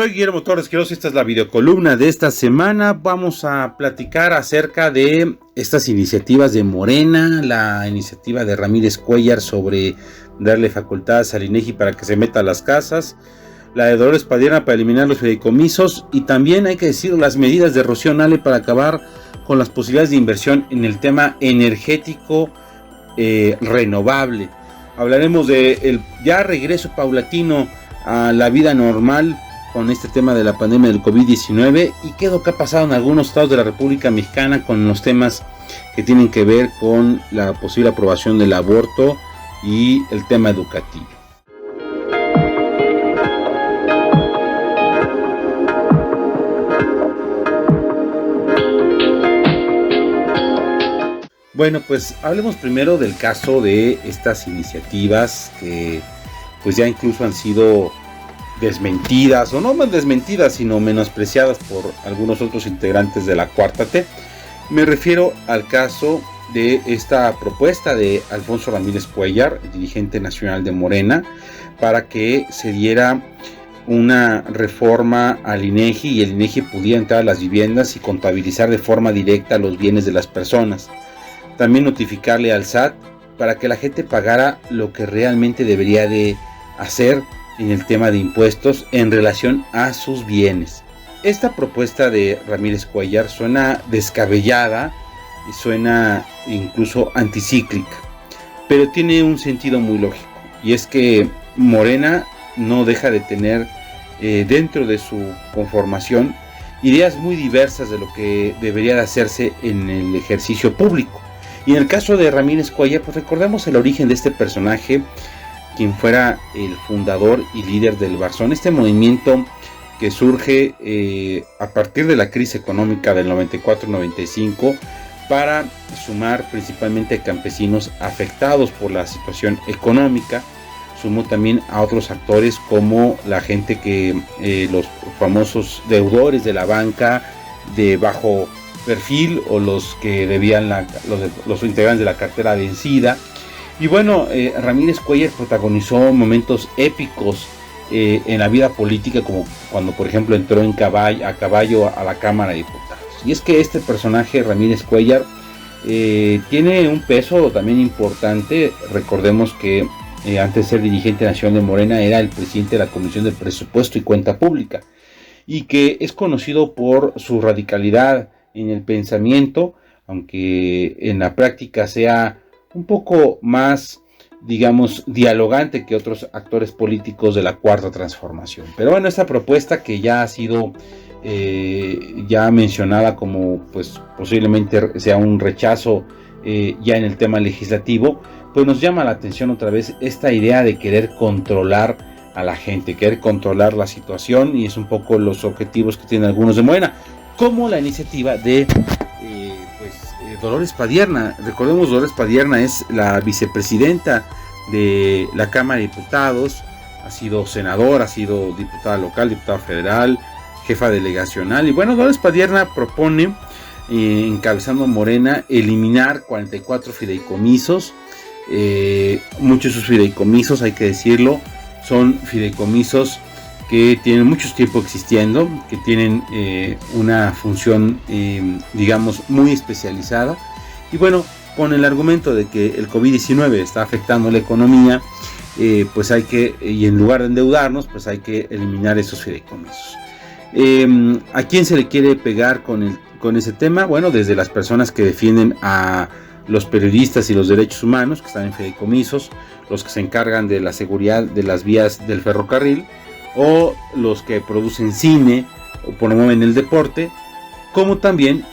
Soy Guillermo Torres Quiroz y esta es la videocolumna de esta semana. Vamos a platicar acerca de estas iniciativas de Morena, la iniciativa de Ramírez Cuéllar sobre darle facultades al INEGI para que se meta a las casas, la de Dolores Padierna para eliminar los fideicomisos y también, hay que decir, las medidas de Rocío Nale para acabar con las posibilidades de inversión en el tema energético renovable. Hablaremos de el ya regreso paulatino a la vida normal con este tema de la pandemia del COVID-19 y qué es lo que ha pasado en algunos estados de la República Mexicana con los temas que tienen que ver con la posible aprobación del aborto y el tema educativo. Bueno, pues hablemos primero del caso de estas iniciativas que pues ya incluso han sido desmentidas, o no más desmentidas, sino menospreciadas por algunos otros integrantes de la Cuarta T. Me refiero al caso de esta propuesta de Alfonso Ramírez Cuéllar, dirigente nacional de Morena, para que se diera una reforma al INEGI y el INEGI pudiera entrar a las viviendas y contabilizar de forma directa los bienes de las personas. También notificarle al SAT para que la gente pagara lo que realmente debería de hacer en el tema de impuestos en relación a sus bienes. Esta propuesta de Ramírez Cuéllar suena descabellada y suena incluso anticíclica, pero tiene un sentido muy lógico, y es que Morena no deja de tener dentro de su conformación ideas muy diversas de lo que debería de hacerse en el ejercicio público. Y en el caso de Ramírez Cuéllar, pues recordemos el origen de este personaje, quien fuera el fundador y líder del Barzón, este movimiento que surge a partir de la crisis económica del 94-95 para sumar principalmente a campesinos afectados por la situación económica. Sumó también a otros actores como la gente que los famosos deudores de la banca de bajo perfil o los que debían los integrantes de la cartera vencida. Y bueno, Ramírez Cuéllar protagonizó momentos épicos en la vida política, como cuando por ejemplo entró a caballo a la Cámara de Diputados. Y es que este personaje, Ramírez Cuéllar, tiene un peso también importante. Recordemos que antes de ser dirigente nacional de Morena era el presidente de la Comisión de Presupuesto y Cuenta Pública, y que es conocido por su radicalidad en el pensamiento, aunque en la práctica sea un poco más, digamos, dialogante que otros actores políticos de la Cuarta Transformación. Pero bueno, esta propuesta que ya ha sido ya mencionada como pues posiblemente sea un rechazo ya en el tema legislativo, pues nos llama la atención otra vez esta idea de querer controlar a la gente, querer controlar la situación, y es un poco los objetivos que tienen algunos de Morena, como la iniciativa de Dolores Padierna. Recordemos, Dolores Padierna es la vicepresidenta de la Cámara de Diputados, ha sido senadora, ha sido diputada local, diputada federal, jefa delegacional, y bueno, Dolores Padierna propone, encabezando Morena, eliminar 44 fideicomisos. Muchos de sus fideicomisos, hay que decirlo, son fideicomisos que tienen mucho tiempo existiendo, que tienen una función, digamos, muy especializada. Y bueno, con el argumento de que el COVID-19 está afectando la economía, pues hay que, y en lugar de endeudarnos, pues hay que eliminar esos fideicomisos. ¿A quién se le quiere pegar con ese tema? Bueno, desde las personas que defienden a los periodistas y los derechos humanos, que están en fideicomisos, los que se encargan de la seguridad de las vías del ferrocarril, o los que producen cine o promueven el deporte, como también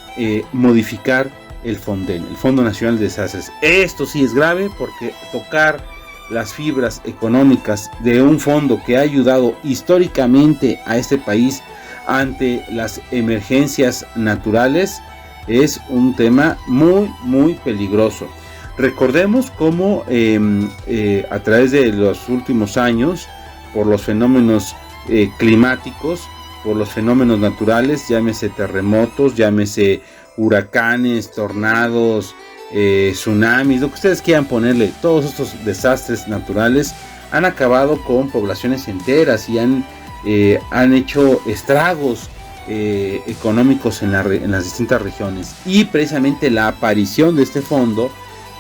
modificar el FONDEN, el Fondo Nacional de Desastres. Esto sí es grave, porque tocar las fibras económicas de un fondo que ha ayudado históricamente a este país ante las emergencias naturales es un tema muy muy peligroso. Recordemos cómo a través de los últimos años, por los fenómenos climáticos, por los fenómenos naturales, llámese terremotos, llámese huracanes, tornados, tsunamis, lo que ustedes quieran ponerle, todos estos desastres naturales han acabado con poblaciones enteras y han han hecho estragos económicos en las distintas regiones, y precisamente la aparición de este fondo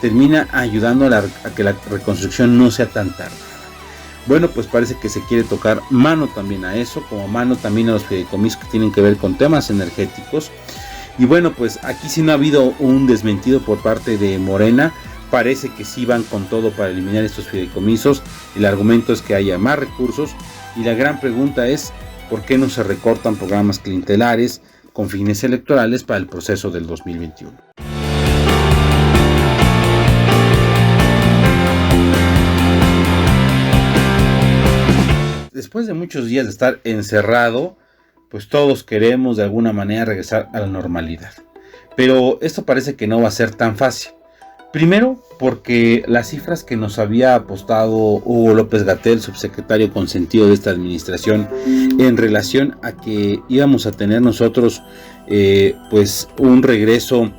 termina ayudando a que la reconstrucción no sea tan tardada. Bueno, pues parece que se quiere tocar mano también a eso, como mano también a los fideicomisos que tienen que ver con temas energéticos. Y bueno, pues aquí sí no ha habido un desmentido por parte de Morena. Parece que sí van con todo para eliminar estos fideicomisos. El argumento es que haya más recursos, y la gran pregunta es ¿por qué no se recortan programas clientelares con fines electorales para el proceso del 2021? Después de muchos días de estar encerrado, pues todos queremos de alguna manera regresar a la normalidad. Pero esto parece que no va a ser tan fácil. Primero, porque las cifras que nos había apostado Hugo López-Gatell, subsecretario consentido de esta administración, en relación a que íbamos a tener nosotros pues un regreso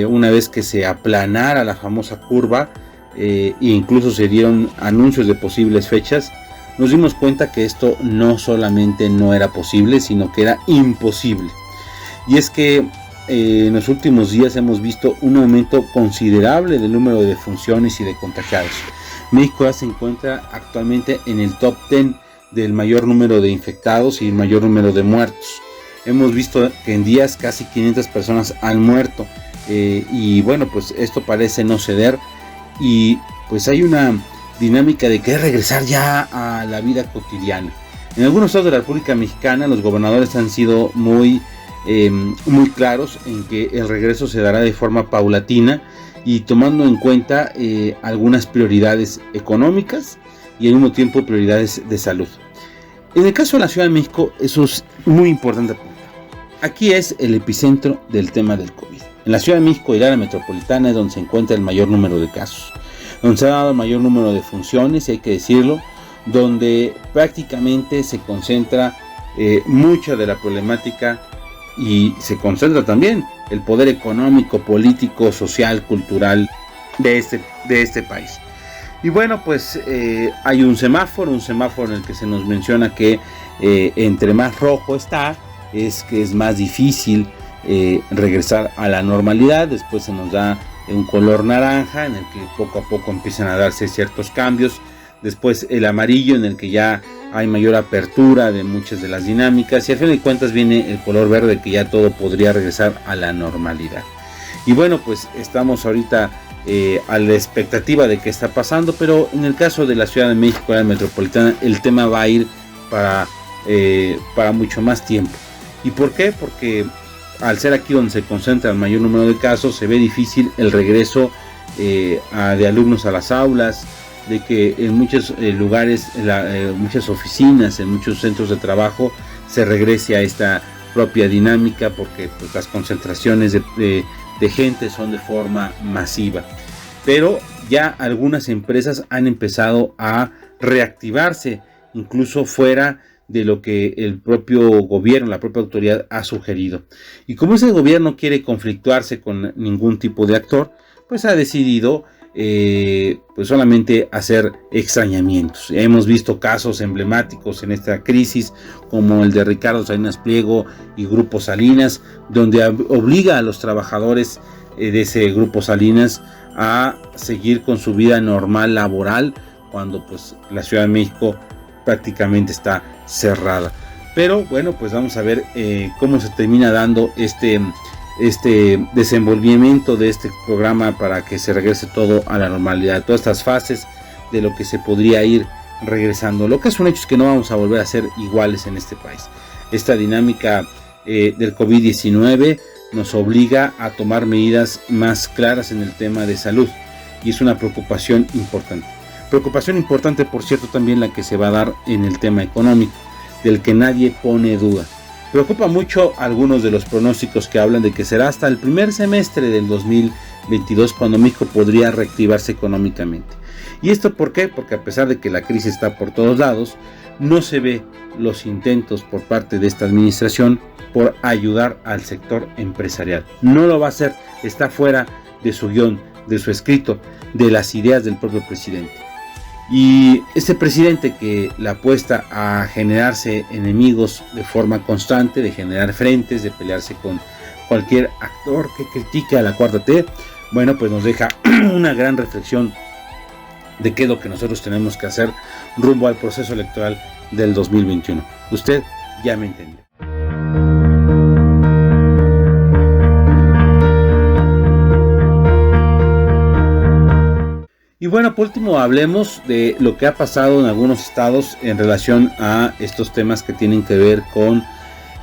una vez que se aplanara la famosa curva, e incluso se dieron anuncios de posibles fechas, nos dimos cuenta que esto no solamente no era posible, sino que era imposible. Y es que en los últimos días hemos visto un aumento considerable del número de defunciones y de contagiados. México ya se encuentra actualmente en el top 10 del mayor número de infectados y el mayor número de muertos. Hemos visto que en días casi 500 personas han muerto, y bueno, pues esto parece no ceder, y pues hay una dinámica de querer regresar ya a la vida cotidiana. En algunos estados de la República Mexicana los gobernadores han sido muy claros en que el regreso se dará de forma paulatina y tomando en cuenta algunas prioridades económicas y al mismo tiempo prioridades de salud. En el caso de la Ciudad de México, eso es muy importante apuntar. Aquí es el epicentro del tema del COVID. En la Ciudad de México y la área metropolitana es donde se encuentra el mayor número de casos, donde se ha dado el mayor número de funciones, hay que decirlo, donde prácticamente se concentra mucha de la problemática, y se concentra también el poder económico, político, social, cultural de este país. Y bueno, pues hay un semáforo en el que se nos menciona que entre más rojo está, es que es más difícil regresar a la normalidad. Después se nos da un color naranja en el que poco a poco empiezan a darse ciertos cambios. Después el amarillo en el que ya hay mayor apertura de muchas de las dinámicas, y al fin de cuentas viene el color verde, que ya todo podría regresar a la normalidad. Y bueno, pues estamos ahorita a la expectativa de qué está pasando, pero en el caso de la Ciudad de México, la metropolitana, el tema va a ir para mucho más tiempo. ¿Y por qué? Porque al ser aquí donde se concentra el mayor número de casos, se ve difícil el regreso de alumnos a las aulas, de que en muchos lugares, muchas oficinas, en muchos centros de trabajo, se regrese a esta propia dinámica, porque pues, las concentraciones de gente son de forma masiva. Pero ya algunas empresas han empezado a reactivarse, incluso fuera de lo que el propio gobierno, la propia autoridad ha sugerido. Y como ese gobierno quiere conflictuarse con ningún tipo de actor, pues ha decidido pues solamente hacer extrañamientos. Hemos visto casos emblemáticos en esta crisis, como el de Ricardo Salinas Pliego y Grupo Salinas, donde obliga a los trabajadores de ese Grupo Salinas a seguir con su vida normal laboral, cuando pues la Ciudad de México prácticamente está cerrada. Pero bueno, pues vamos a ver cómo se termina dando este desenvolvimiento de este programa para que se regrese todo a la normalidad, todas estas fases de lo que se podría ir regresando. Lo que es un hecho es que no vamos a volver a ser iguales en este país. Esta dinámica del COVID-19 nos obliga a tomar medidas más claras en el tema de salud, y es una preocupación importante. Preocupación importante, por cierto, también la que se va a dar en el tema económico, del que nadie pone duda. Preocupa mucho algunos de los pronósticos que hablan de que será hasta el primer semestre del 2022 cuando México podría reactivarse económicamente. ¿Y esto por qué? Porque a pesar de que la crisis está por todos lados, no se ve los intentos por parte de esta administración por ayudar al sector empresarial. No lo va a hacer, está fuera de su guión, de su escrito, de las ideas del propio presidente. Y este presidente que le apuesta a generarse enemigos de forma constante, de generar frentes, de pelearse con cualquier actor que critique a la 4T, bueno, pues nos deja una gran reflexión de qué es lo que nosotros tenemos que hacer rumbo al proceso electoral del 2021. Usted ya me entendió. Y bueno, por último hablemos de lo que ha pasado en algunos estados en relación a estos temas que tienen que ver con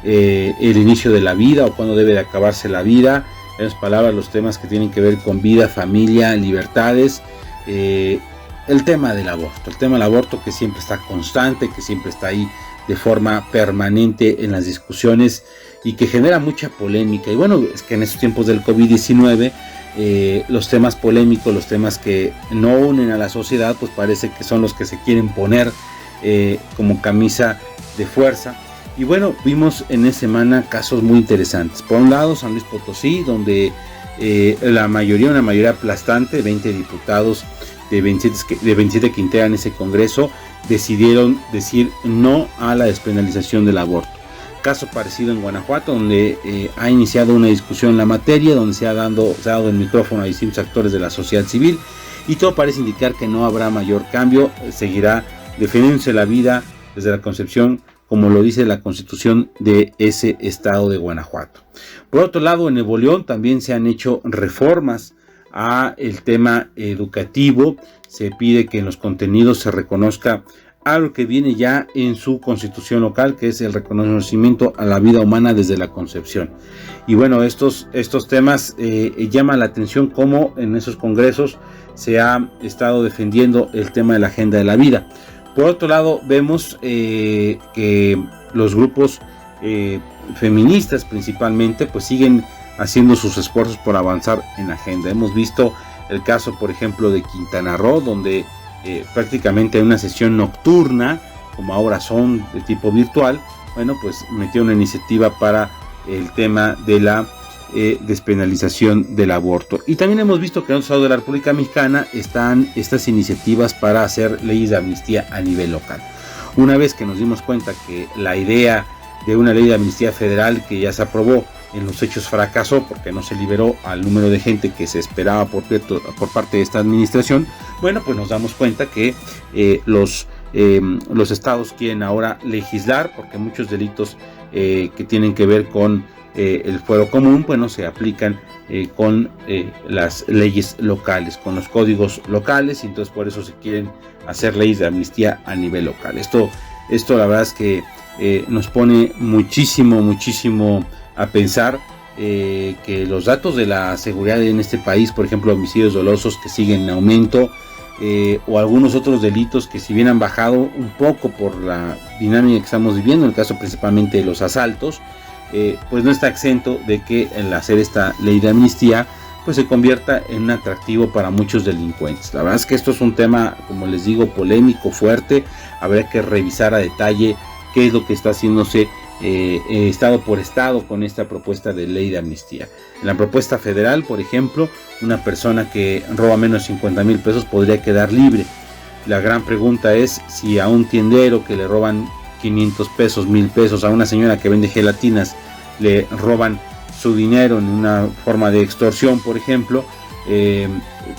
el inicio de la vida o cuándo debe de acabarse la vida. En otras palabras, los temas que tienen que ver con vida, familia, libertades. El tema del aborto que siempre está constante, que siempre está ahí de forma permanente en las discusiones y que genera mucha polémica. Y bueno, es que en estos tiempos del COVID-19, los temas polémicos, los temas que no unen a la sociedad, pues parece que son los que se quieren poner como camisa de fuerza. Y bueno, vimos en esa semana casos muy interesantes. Por un lado, San Luis Potosí, donde una mayoría aplastante, 20 diputados de 27 que integran ese Congreso, decidieron decir no a la despenalización del aborto. Caso parecido en Guanajuato, donde ha iniciado una discusión en la materia, donde se ha dado el micrófono a distintos actores de la sociedad civil, y todo parece indicar que no habrá mayor cambio, seguirá defendiéndose la vida desde la concepción, como lo dice la Constitución de ese estado de Guanajuato. Por otro lado, en Nuevo León también se han hecho reformas a el tema educativo. Se pide que en los contenidos se reconozca algo que viene ya en su constitución local, que es el reconocimiento a la vida humana desde la concepción. Y bueno, estos temas llaman la atención cómo en esos congresos se ha estado defendiendo el tema de la agenda de la vida. Por otro lado, vemos que los grupos feministas principalmente pues siguen haciendo sus esfuerzos por avanzar en la agenda. Hemos visto el caso, por ejemplo, de Quintana Roo, donde prácticamente hay una sesión nocturna, como ahora son de tipo virtual. Bueno, pues metió una iniciativa para el tema de la despenalización del aborto. Y también hemos visto que en el Estado de la República Mexicana están estas iniciativas para hacer leyes de amnistía a nivel local. Una vez que nos dimos cuenta que la idea de una ley de amnistía federal que ya se aprobó en los hechos fracasó porque no se liberó al número de gente que se esperaba por parte de esta administración, bueno, pues nos damos cuenta que los estados quieren ahora legislar, porque muchos delitos que tienen que ver con el fuero común, bueno, se aplican con las leyes locales, con los códigos locales, y entonces por eso se quieren hacer leyes de amnistía a nivel local. Esto la verdad es que nos pone muchísimo a pensar que los datos de la seguridad en este país, por ejemplo, homicidios dolosos que siguen en aumento, o algunos otros delitos que si bien han bajado un poco por la dinámica que estamos viviendo, en el caso principalmente de los asaltos, pues no está exento de que el hacer esta ley de amnistía pues se convierta en un atractivo para muchos delincuentes. La verdad es que esto es un tema, como les digo, polémico, fuerte. Habrá que revisar a detalle qué es lo que está haciéndose estado por estado con esta propuesta de ley de amnistía. En la propuesta federal, por ejemplo, una persona que roba menos de 50,000 pesos podría quedar libre. La gran pregunta es si a un tiendero que le roban 500 pesos, 1,000 pesos, a una señora que vende gelatinas le roban su dinero en una forma de extorsión, por ejemplo,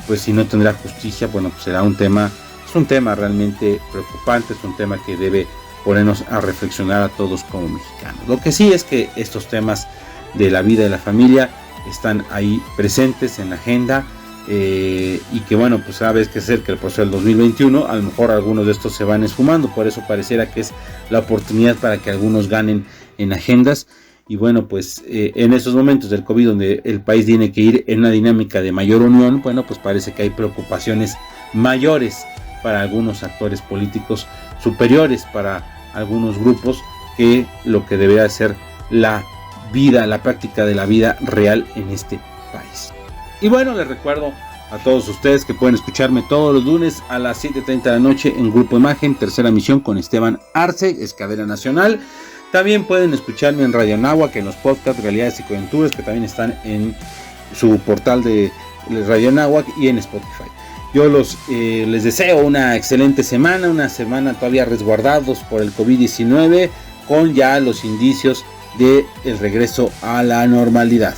pues si no tendrá justicia, bueno, pues será un tema, es un tema realmente preocupante, es un tema que debe ponernos a reflexionar a todos como mexicanos. Lo que sí es que estos temas de la vida y la familia están ahí presentes en la agenda, y que bueno, pues cada vez que se acerca el proceso del 2021, a lo mejor algunos de estos se van esfumando. Por eso pareciera que es la oportunidad para que algunos ganen en agendas. Y bueno, pues en estos momentos del COVID, donde el país tiene que ir en una dinámica de mayor unión, bueno, pues parece que hay preocupaciones mayores para algunos actores políticos, superiores para algunos grupos, que lo que debería ser la vida, la práctica de la vida real en este país. Y bueno, les recuerdo a todos ustedes que pueden escucharme todos los lunes a las 7:30 de la noche en Grupo Imagen, Tercera Emisión, con Esteban Arce, es cadena nacional. También pueden escucharme en Radio Anáhuac, en los podcasts Realidades y Coyunturas, que también están en su portal de Radio Anáhuac y en Spotify. Yo les deseo una excelente semana, una semana todavía resguardados por el COVID-19, con ya los indicios de el regreso a la normalidad.